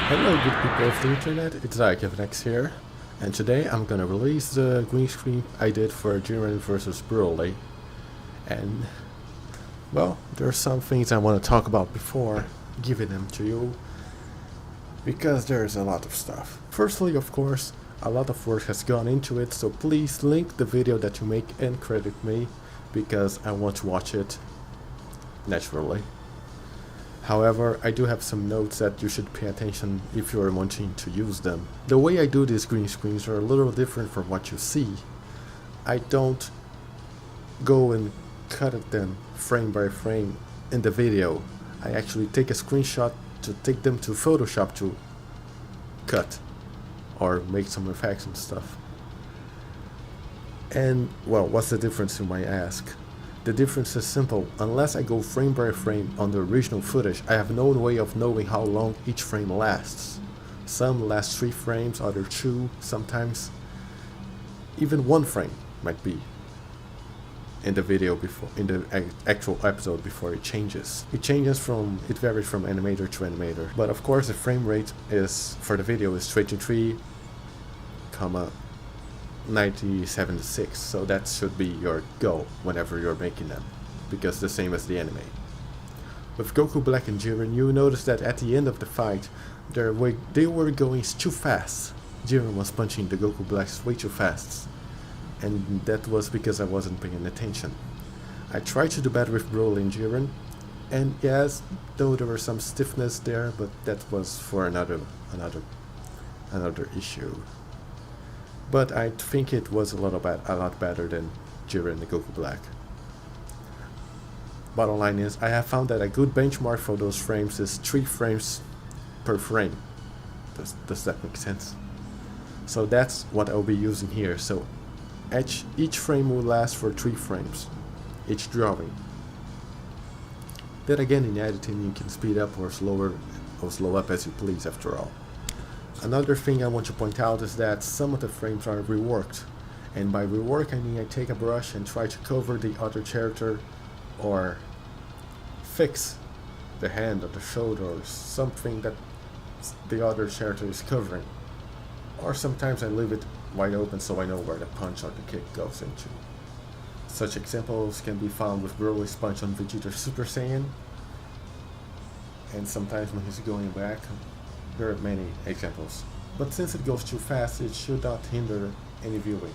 Hello good people of the internet, it's IKevNex here, and today I'm gonna release the green screen I did for Jiren vs Broly. And, well, there are some things I want to talk about before giving them to you, because there's a lot of stuff. Firstly, of course, a lot of work has gone into it, so please link the video that you make and credit me, because I want to watch it naturally. However, I do have some notes that you should pay attention if you are wanting to use them. The way I do these green screens are a little different from what you see. I don't go and cut them frame by frame in the video. I actually take a screenshot to take them to Photoshop to cut or make some effects and stuff. And, well, what's the difference, you might ask? The difference is simple. Unless I go frame by frame on the original footage, I have no way of knowing how long each frame lasts. Some last 3 frames, other 2, sometimes even 1 frame might be in the video before, in the actual episode before it changes. It varies from animator to animator. But of course the frame rate is, for the video, is 23, 9076, so that should be your goal whenever you're making them, because the same as the anime. With Goku Black and Jiren, you notice that at the end of the fight, they were going too fast. Jiren was punching the Goku Blacks way too fast, and that was because I wasn't paying attention. I tried to do better with Broly and Jiren, and yes, though there was some stiffness there, but that was for another issue. But I think it was a lot better than Jiren and Goku Black. Bottom line is, I have found that a good benchmark for those frames is 3 frames per frame. Does that make sense? So that's what I'll be using here. So each frame will last for 3 frames, each drawing. Then again, in editing you can speed up or slow up as you please after all. Another thing I want to point out is that some of the frames are reworked, and by rework I mean I take a brush and try to cover the other character or fix the hand or the shoulder or something that the other character is covering. Or sometimes I leave it wide open so I know where the punch or the kick goes into. Such examples can be found with Broly's punch on Vegeta Super Saiyan, and sometimes when he's going back. There are many examples, but since it goes too fast, it should not hinder any viewing.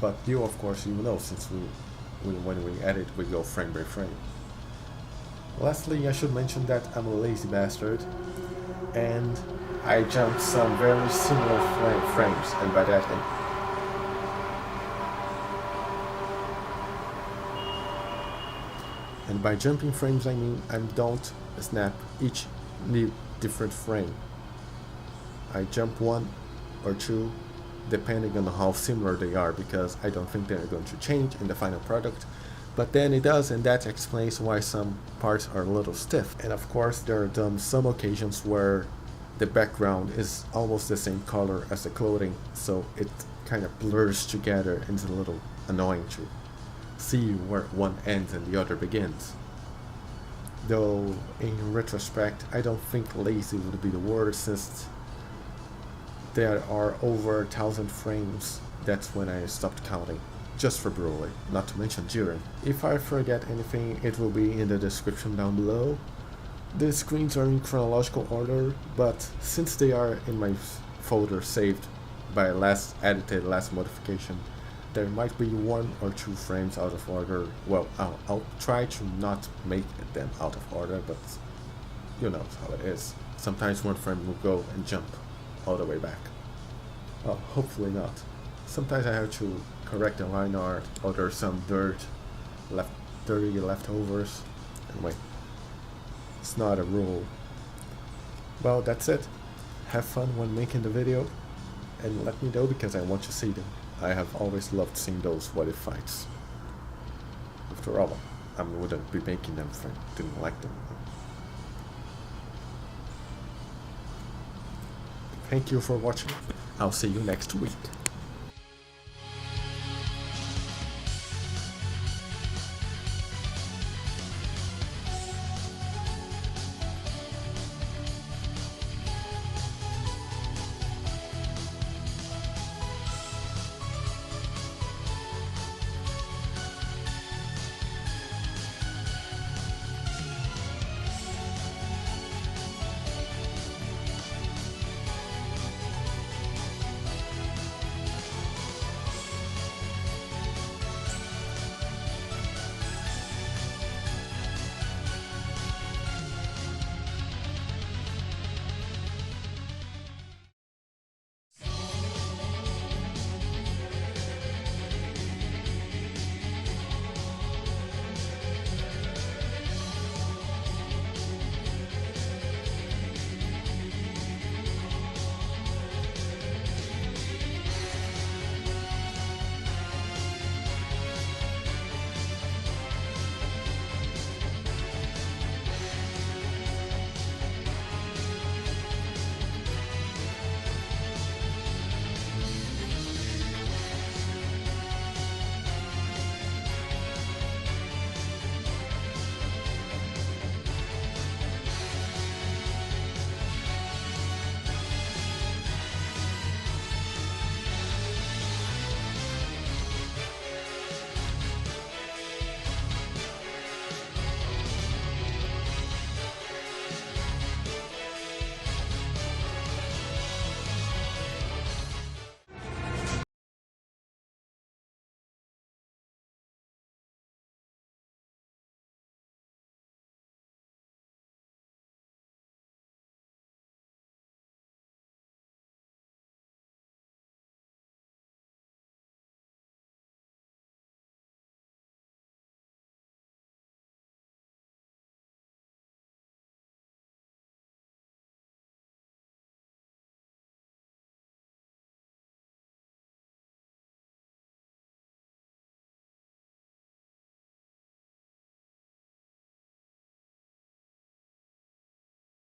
But you, of course, you know, since when we edit, we go frame by frame. Lastly, I should mention that I'm a lazy bastard, and I jumped some very similar frames, and by that and by jumping frames I mean I don't snap each new different frame. I jump 1 or 2 depending on how similar they are, because I don't think they're going to change in the final product, but then it does, and that explains why some parts are a little stiff. And of course there are some occasions where the background is almost the same color as the clothing, so it kind of blurs together and it's a little annoying to see where one ends and the other begins. Though, in retrospect, I don't think lazy would be the word, since there are over 1,000 frames. That's when I stopped counting, just for Broly, not to mention Jiren. If I forget anything, it will be in the description down below. The screens are in chronological order, but since they are in my folder saved by last modification, there might be 1 or 2 frames out of order. Well, I'll try to not make them out of order, but you know how it is. Sometimes 1 frame will go and jump all the way back. Well, hopefully not. Sometimes I have to correct the line art, or there's some dirty leftovers. Anyway, it's not a rule. Well, that's it. Have fun when making the video, and let me know because I want to see them. I have always loved seeing those what if fights. After all, I wouldn't be making them if I didn't like them. Thank you for watching. I'll see you next week.